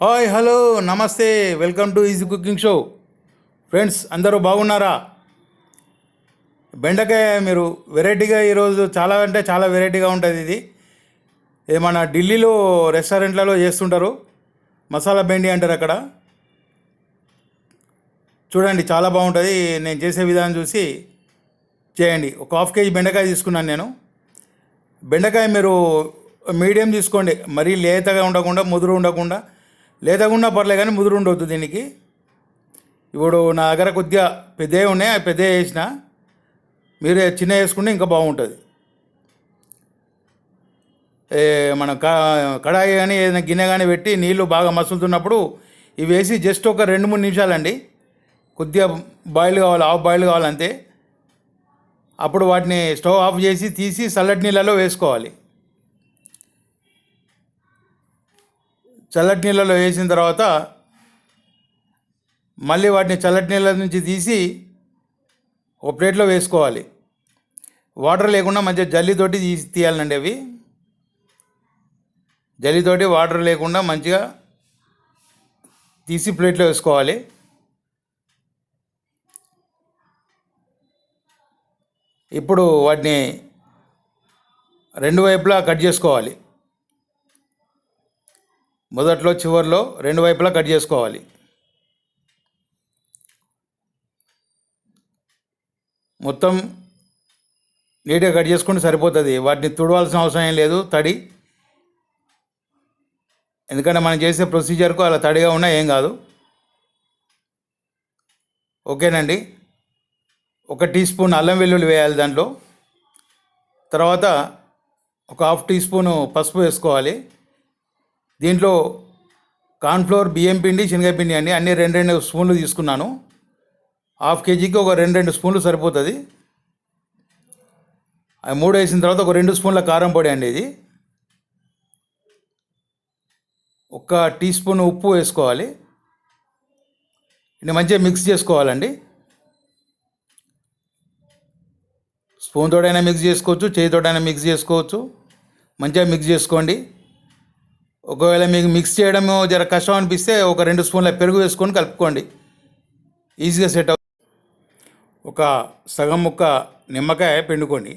Hi hello నమస్తే, welcome to easy cooking show. Friends అందరూ బాగున్నారా? బెండకాయ మీరు వెరైటీగా ఈరోజు చాలా అంటే చాలా వెరైటీగా ఉంటుంది. ఇది మన ఢిల్లీలో రెస్టారెంట్లలో చేస్తుంటారు. మసాలా బెండి అంటారు అక్కడ. చూడండి, చాలా బాగుంటుంది. నేను చేసే విధానం చూసి చేయండి. ఒక హాఫ్ కేజీ బెండకాయ తీసుకున్నాను నేను. బెండకాయ మీరు మీడియం తీసుకోండి, మరీ లేతగా ఉండకుండా ముదురు ఉండకుండా. లేతగా ఉన్నా పర్లే కానీ ముదురు ఉండవద్దు దీనికి. ఇప్పుడు నా దగ్గర కొద్దిగా పెద్దవి ఉన్నాయి, ఆ పెద్దవి వేసిన, మీరే చిన్న వేసుకుంటే ఇంకా బాగుంటుంది. మనం కడాయి కానీ ఏదైనా గిన్నె కానీ పెట్టి నీళ్ళు బాగా మసులుతున్నప్పుడు ఇవి వేసి జస్ట్ ఒక 2-3 నిమిషాలండి, కొద్దిగా బాయిల్ కావాలి, హాఫ్ బాయిల్ కావాలి అంతే. అప్పుడు వాటిని స్టవ్ ఆఫ్ చేసి తీసి చల్లటి నీళ్ళలో వేసుకోవాలి. చల్లటి నీళ్ళలో వేసిన తర్వాత మళ్ళీ వాటిని చల్లటి నీళ్ళ నుంచి తీసి ఒక ప్లేట్లో వేసుకోవాలి. వాటర్ లేకుండా మంచిగా జల్లితోటి తీయాలండి. అవి జల్లితోటి వాటర్ లేకుండా మంచిగా తీసి ప్లేట్లో వేసుకోవాలి. ఇప్పుడు వాటిని రెండు వైపులా కట్ చేసుకోవాలి. మొదట్లో చివరిలో రెండు వైపులా కట్ చేసుకోవాలి. మొత్తం నీట్గా కట్ చేసుకుంటే సరిపోతుంది. వాటిని తుడవాల్సిన అవసరం ఏం లేదు, తడి. ఎందుకంటే మనం చేసే ప్రొసీజర్కు అలా తడిగా ఉన్నా ఏం కాదు. ఓకేనండి. 1 టీ స్పూన్ అల్లం వెల్లుల్లి వేయాలి దాంట్లో. తర్వాత ఒక హాఫ్ టీ స్పూను పసుపు వేసుకోవాలి. దీంట్లో కార్న్ఫ్లోర్, బియ్యం పిండి, శనగపిండి అండి, అన్నీ 2 స్పూన్లు తీసుకున్నాను. హాఫ్ కేజీకి ఒక 2 స్పూన్లు సరిపోతుంది. అవి 3 వేసిన తర్వాత ఒక 2 స్పూన్ల కారం పొడి అండి. ఇది 1 టీ స్పూన్ ఉప్పు వేసుకోవాలి. ఇది మంచిగా మిక్స్ చేసుకోవాలండి. స్పూన్ తోడైనా మిక్స్ చేసుకోవచ్చు, చేతితోడైనా మిక్స్ చేసుకోవచ్చు. మంచిగా మిక్స్ చేసుకోండి. ఒకవేళ మీకు మిక్స్ చేయడం జర కష్టం అనిపిస్తే ఒక 2 స్పూన్ల పెరుగు వేసుకొని కలుపుకోండి, ఈజీగా సెట్ అవుతుంది. ఒక సగం ముక్క నిమ్మకాయ పిండుకోండి.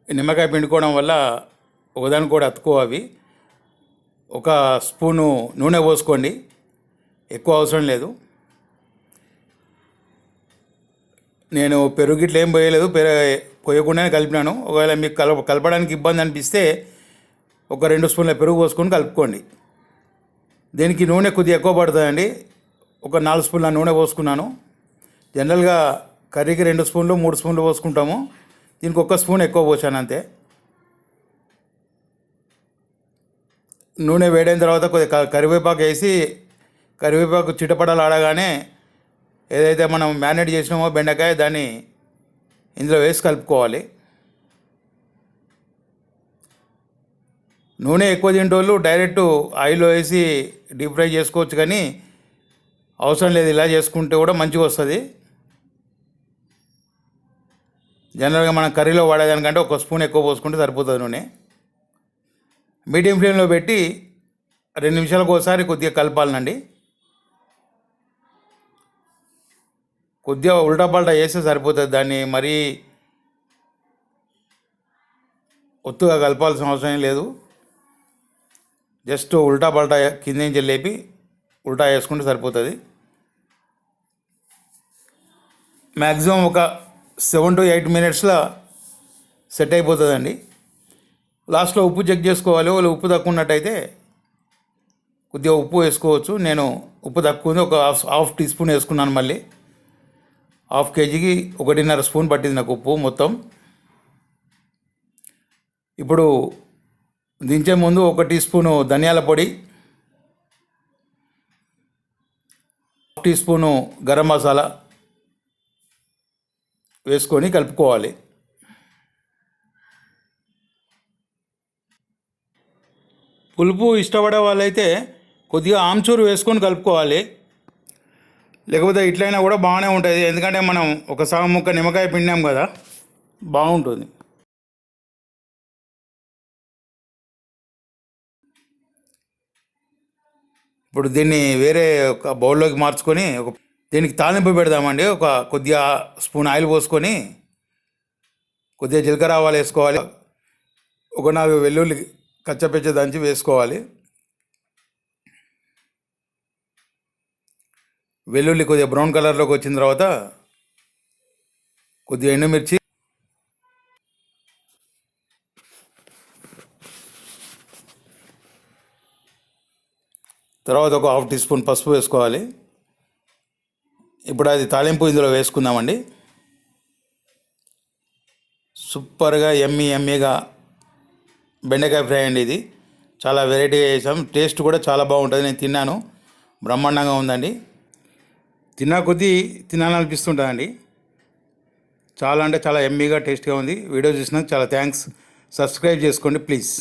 నిమ్మకాయ పిండుకోవడం వల్ల ఒకదాని కూడా అతుక్కో అవి. 1 స్పూను నూనె పోసుకోండి, ఎక్కువ అవసరం లేదు. నేను పెరుగు గిట్ల ఏం పోయలేదు, పోయకుండానే కలిపినాను. ఒకవేళ మీకు కలపడానికి ఇబ్బంది అనిపిస్తే ఒక 2 స్పూన్ల పెరుగు పోసుకొని కలుపుకోండి. దీనికి నూనె కొద్దిగా ఎక్కువ పడుతుందండి. ఒక 4 స్పూన్ల నూనె పోసుకున్నాను. జనరల్గా కర్రీకి 2 స్పూన్లు 3 స్పూన్లు పోసుకుంటాము. దీనికి 1 స్పూన్ ఎక్కువ పోసాను అంతే. నూనె వేడైన తర్వాత కొద్దిగా కరివేపాకు వేసి, కరివేపాకు చిటపడలు ఆడగానే ఏదైతే మనం మ్యారినేట్ చేసినామో బెండకాయ, దాన్ని ఇందులో వేసి కలుపుకోవాలి. నూనె ఎక్కువ తింటోళ్ళు డైరెక్ట్ ఆయిల్లో వేసి డీప్ ఫ్రై చేసుకోవచ్చు, కానీ అవసరం లేదు. ఇలా చేసుకుంటే కూడా మంచిగా వస్తుంది. జనరల్గా మనం కర్రీలో వాడేదానికంటే 1 స్పూన్ ఎక్కువ పోసుకుంటే సరిపోతుంది నూనె. మీడియం ఫ్లేమ్లో పెట్టి 2 నిమిషాలకు ఒకసారి కొద్దిగా కలపాలండి. కొద్దిగా ఉల్టా పల్టా చేస్తే సరిపోతుంది. దాన్ని మరీ ఒత్తుగా కలపాల్సిన అవసరం లేదు. జస్ట్ ఉల్టా పల్టా కింద నుంచి లేపి ఉల్టా వేసుకుంటే సరిపోతుంది. మ్యాక్సిమం ఒక 7 to 8 మినిట్స్లో సెట్ అయిపోతుందండి. లాస్ట్లో ఉప్పు చెక్ చేసుకోవాలి. వాళ్ళు ఉప్పు తక్కువ ఉన్నట్టయితే కొద్దిగా ఉప్పు వేసుకోవచ్చు. నేను ఉప్పు తక్కువ ఉంది, ఒక హాఫ్ టీ స్పూన్ వేసుకున్నాను. మళ్ళీ హాఫ్ కేజీకి 1.5 స్పూన్ పట్టింది నాకు ఉప్పు మొత్తం. ఇప్పుడు దించే ముందు 1 టీ స్పూను ధనియాల పొడి, half tea spoon garam masala వేసుకొని కలుపుకోవాలి. పులుపు ఇష్టపడే వాళ్ళైతే కొద్దిగా ఆమ్చూరు వేసుకొని కలుపుకోవాలి. లేకపోతే ఇట్లయినా కూడా బాగానే ఉంటుంది. ఎందుకంటే మనం ఒక సగం ముక్క నిమ్మకాయ పిండాం కదా, బాగుంటుంది. ఇప్పుడు దీన్ని వేరే ఒక బౌల్లోకి మార్చుకొని దీనికి తాలింపు పెడదామండి. ఒక కొద్దిగా స్పూన్ ఆయిల్ పోసుకొని కొద్దిగా జీలకర్ర ఆవాలు వేసుకోవాలి. ఒక 4 వెల్లుల్లి కచ్చపెచ్చ దంచి వేసుకోవాలి. వెల్లుల్లి కొద్దిగా బ్రౌన్ కలర్లోకి వచ్చిన తర్వాత కొద్దిగా ఎండుమిర్చి, తర్వాత ఒక 1/2 టీ స్పూన్ పసుపు వేసుకోవాలి. ఇప్పుడు అది తాలింపు ఇందులో వేసుకుందామండి. సూపర్గా ఎమ్మీగా బెండకాయ ఫ్రై అండి. ఇది చాలా వెరైటీగా చేసాం. టేస్ట్ కూడా చాలా బాగుంటుంది. నేను తిన్నాను, బ్రహ్మాండంగా ఉందండి. తిన్నా కొద్దీ తినాలనిపిస్తుంటుందండి. చాలా అంటే చాలా ఎమ్మీగా టేస్ట్గా ఉంది. వీడియో చూసినందుకు చాలా థ్యాంక్స్. సబ్స్క్రైబ్ చేసుకోండి ప్లీజ్.